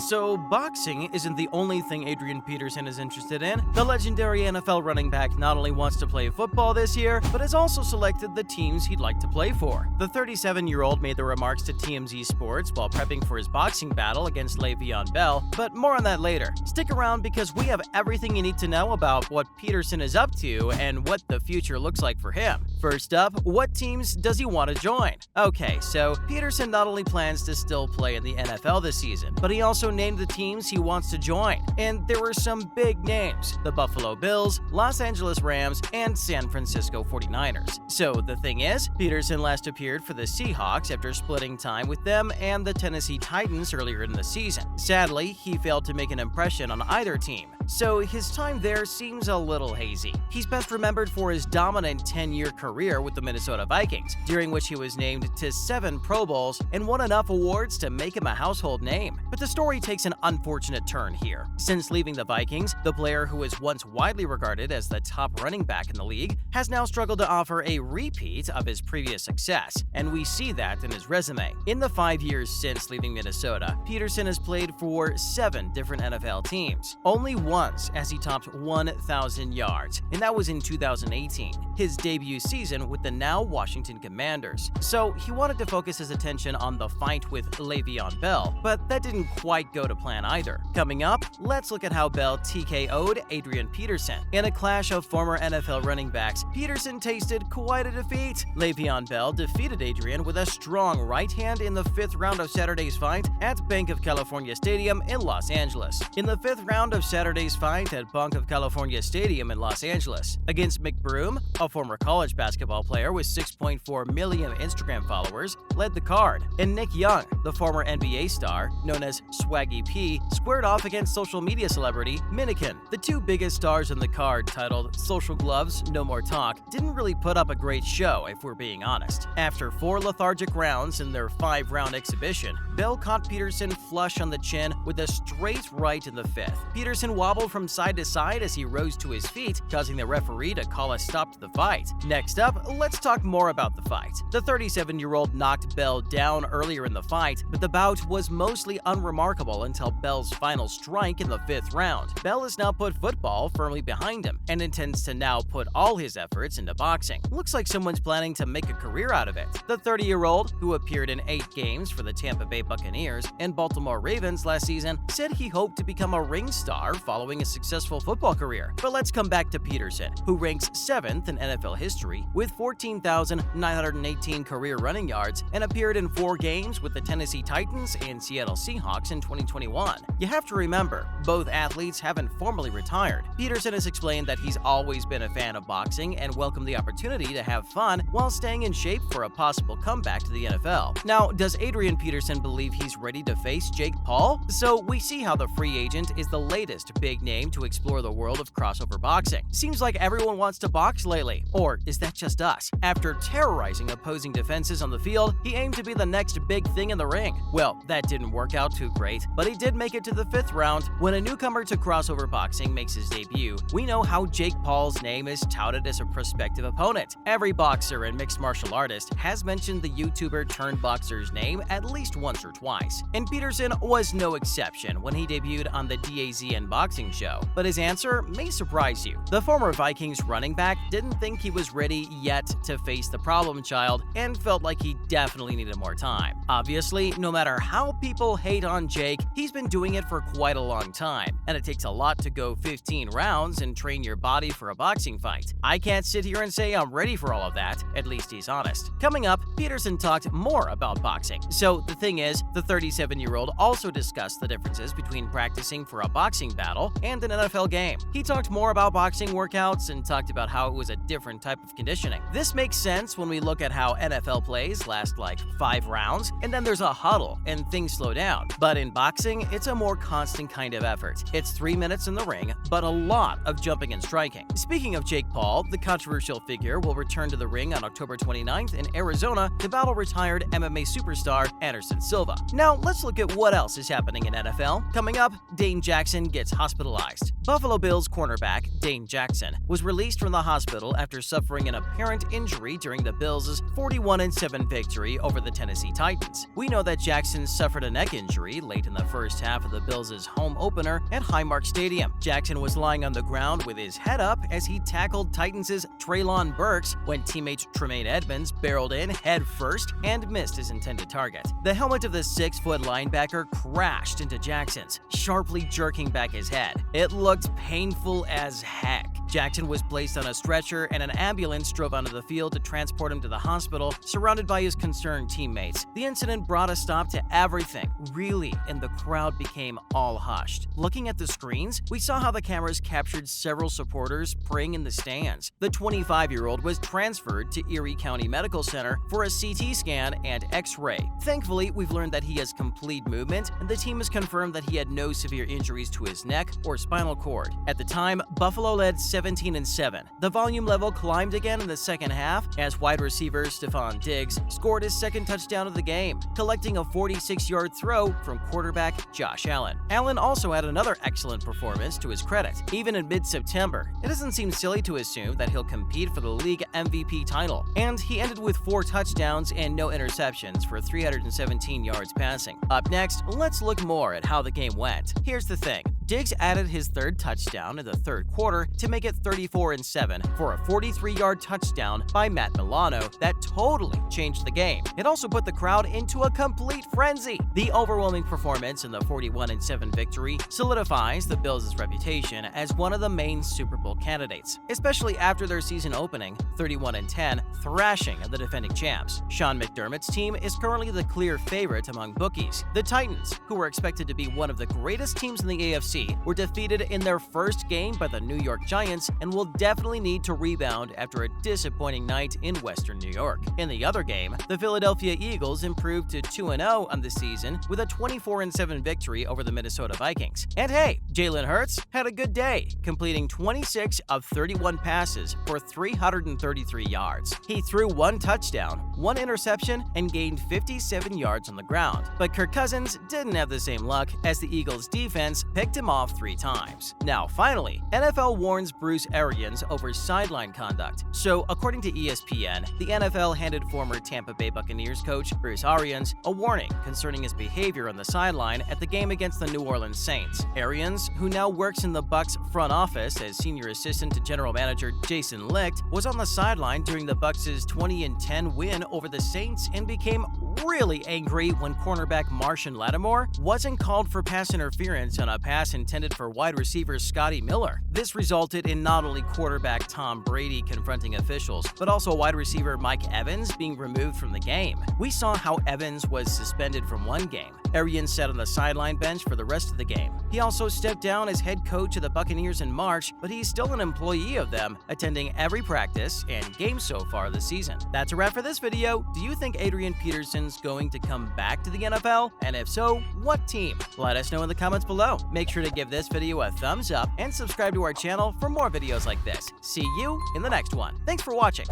So, boxing isn't the only thing Adrian Peterson is interested in. The legendary NFL running back not only wants to play football this year, but has also selected the teams he'd like to play for. The 37-year-old made the remarks to TMZ Sports while prepping for his boxing battle against Le'Veon Bell, but more on that later. Stick around because we have everything you need to know about what Peterson is up to and what the future looks like for him. First up, what teams does he want to join? Okay, so Peterson not only plans to still play in the NFL this season, but he also named the teams he wants to join. And there were some big names: the Buffalo Bills, Los Angeles Rams, and San Francisco 49ers. So the thing is, Peterson last appeared for the Seahawks after splitting time with them and the Tennessee Titans earlier in the season. Sadly, he failed to make an impression on either team, so his time there seems a little hazy. He's best remembered for his dominant 10-year career with the Minnesota Vikings, during which he was named to 7 Pro Bowls and won enough awards to make him a household name. But the story takes an unfortunate turn here. Since leaving the Vikings, the player who was once widely regarded as the top running back in the league has now struggled to offer a repeat of his previous success, and we see that in his resume. In the 5 years since leaving Minnesota, Peterson has played for 7 different NFL teams. Only once has he topped 1,000 yards, and that was in 2018, his debut season with the now Washington Commanders. So he wanted to focus his attention on the fight with Le'Veon Bell, but that didn't quite go to plan either. Coming up, let's look at how Bell TKO'd Adrian Peterson. In a clash of former NFL running backs, Peterson tasted quite a defeat. Le'Veon Bell defeated Adrian with a strong right hand in the 5th round of Saturday's fight at Bank of California Stadium in Los Angeles. In the 5th round of Saturday's fight at Bank of California Stadium in Los Angeles, against McBroom, a former college basketball player with 6.4 million Instagram followers, led the card, and Nick Young, the former NBA star known as Swaggy P, squared off against social media celebrity Minikin. The two biggest stars on the card, titled Social Gloves No More Talk, didn't really put up a great show if we're being honest. After 4 lethargic rounds in their 5-round exhibition, Bell caught Peterson flush on the chin with a straight right in the 5th. Peterson wobbled from side to side as he rose to his feet, causing the referee to call a stop to the fight. Next up, let's talk more about the fight. The 37-year-old knocked Bell down earlier in the fight, but the bout was mostly unremarkable until Bell's final strike in the 5th round. Bell has now put football firmly behind him and intends to now put all his efforts into boxing. Looks like someone's planning to make a career out of it. The 30-year-old, who appeared in 8 games for the Tampa Bay Buccaneers and Baltimore Ravens last season, said he hoped to become a ring star following a successful football career. But let's come back to Peterson, who ranks 7th in NFL history with 14,918 career running yards and appeared in 4 games with the Tennessee Titans and Seattle Seahawks in 2021. You have to remember, both athletes haven't formally retired. Peterson has explained that he's always been a fan of boxing and welcomed the opportunity to have fun while staying in shape for a possible comeback to the NFL. Now, does Adrian Peterson believe he's ready to face Jake Paul? So we see how the free agent is the latest big name to explore the world of crossover boxing. Seems like everyone wants to box lately. Or is that just us? After terrorizing opposing defenses on the field, he aimed to be the next big thing in the ring. Well, that didn't work out too great, but he did make it to the 5th round. When a newcomer to crossover boxing makes his debut, we know how Jake Paul's name is touted as a prospective opponent. Every boxer and mixed martial artist has mentioned the YouTuber turned boxer's name at least once or twice, and Peterson was no exception when he debuted on the DAZN boxing show. But his answer may surprise you. The former Vikings running back didn't think he was ready yet to face the problem child and felt like he definitely needed more time. Obviously, no matter how people hate on Jake, he's been doing it for quite a long time, and it takes a lot to go 15 rounds and train your body for a boxing fight. I can't sit here and say I'm ready for all of that, at least he's honest. Coming up, Peterson talked more about boxing. So the thing is, the 37-year-old also discussed the differences between practicing for a boxing battle and an NFL game. He talked more about boxing workouts and talked about how it was a different type of conditioning. This makes sense when we look at how NFL plays last like 5 rounds, and then there's a huddle and things slow down. But in boxing, it's a more constant kind of effort. It's 3 minutes in the ring, but a lot of jumping and striking. Speaking of Jake Paul, the controversial figure will return to the ring on October 29th in Arizona to battle retired MMA superstar Anderson Silva. Now, let's look at what else is happening in NFL. Coming up, Dane Jackson gets hospitalized. Buffalo Bills cornerback Dane Jackson was released from the hospital after suffering an apparent injury during the Bills' 41-7 victory victory over the Tennessee Titans. We know that Jackson suffered a neck injury late in the first half of the Bills' home opener at Highmark Stadium. Jackson was lying on the ground with his head up as he tackled Titans' Treylon Burks when teammate Tremaine Edmonds barreled in head first and missed his intended target. The helmet of the 6-foot linebacker crashed into Jackson's, sharply jerking back his head. It looked painful as heck. Jackson was placed on a stretcher and an ambulance drove onto the field to transport him to the hospital, surrounded by his concerned teammates. The incident brought a stop to everything, really, and the crowd became all hushed. Looking at the screens, we saw how the cameras captured several supporters praying in the stands. The 25-year-old was transferred to Erie County Medical Center for a CT scan and X-ray. Thankfully, we've learned that he has complete movement, and the team has confirmed that he had no severe injuries to his neck or spinal cord. At the time, Buffalo led 17-7. The volume level climbed again in the second half as wide receiver Stephon Diggs scored his second touchdown of the game, collecting a 46-yard throw from quarterback Josh Allen. Allen also had another excellent performance to his credit. Even in mid-September, it doesn't seem silly to assume that he'll compete for the league MVP title, and he ended with 4 touchdowns and no interceptions for 317 yards passing. Up next, let's look more at how the game went. Here's the thing. Diggs added his third touchdown in the third quarter to make it 34-7 for a 43-yard touchdown by Matt Milano that totally changed the game. It also put the crowd into a complete frenzy. The overwhelming performance in the 41-7 victory solidifies the Bills' reputation as one of the main Super Bowl candidates, especially after their season opening 31-10, thrashing the defending champs. Sean McDermott's team is currently the clear favorite among bookies. The Titans, who were expected to be one of the greatest teams in the AFC, were defeated in their first game by the New York Giants and will definitely need to rebound after a disappointing night in Western New York. In the other game, the Philadelphia Eagles improved to 2-0 on the season with a 24-7 victory over the Minnesota Vikings. And hey, Jalen Hurts had a good day, completing 26 of 31 passes for 333 yards. He threw 1 touchdown, 1 interception, and gained 57 yards on the ground. But Kirk Cousins didn't have the same luck as the Eagles' defense picked him off 3 times. Now, finally, NFL warns Bruce Arians over sideline conduct. So, according to ESPN, the NFL handed former Tampa Bay Buccaneers coach Bruce Arians a warning concerning his behavior on the sideline at the game against the New Orleans Saints. Arians, who now works in the Bucs front office as senior assistant to general manager Jason Licht, was on the sideline during the Bucs' 20-10 win over the Saints and became really angry when cornerback Marshon Lattimore wasn't called for pass interference on a pass intended for wide receiver Scotty Miller. This resulted in not only quarterback Tom Brady confronting officials, but also wide receiver Mike Evans being removed from the game. We saw how Evans was suspended from one game. Arians sat on the sideline bench for the rest of the game. He also stepped down as head coach of the Buccaneers in March, but he's still an employee of them, attending every practice and game so far this season. That's a wrap for this video. Do you think Adrian Peterson's going to come back to the NFL? And if so, what team? Let us know in the comments below. Make sure to give this video a thumbs up and subscribe to our channel for more videos like this. See you in the next one. Thanks for watching.